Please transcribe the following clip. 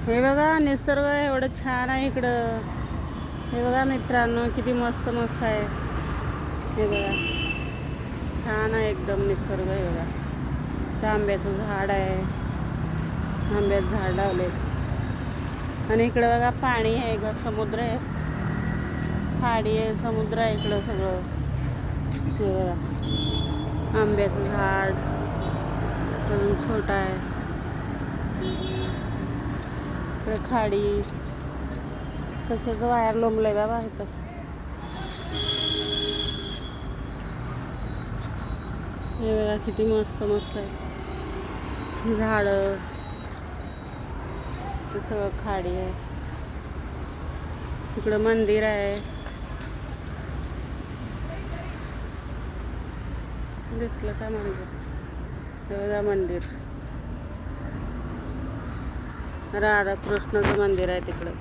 हे बघा निसर्ग एवढं छान आहे इकडं. हे बघा मित्रांनो किती मस्त मस्त आहे. हे बघा छान आहे एकदम निसर्ग. हे बघा ते आंब्याचं झाड आहे, आंब्याचं झाड लावले. आणि इकडं बघा पाणी आहे, समुद्र आहे, खाडी आहे, समुद्र आहे इकडं सगळं. हे बघा आंब्याचं झाड अजून छोटा आहे, इकडं खाडी. कशाचं वायर लोंबलंय बाबा इथं. हे बघा किती मस्त मस्त आहे झाडं, ते सगळं खाडी आहे. तिकडं मंदिर आहे, दिसलं का मंदिर? हे बघा मंदिर, राधाकृष्णाचं मंदिर आहे तिकडं.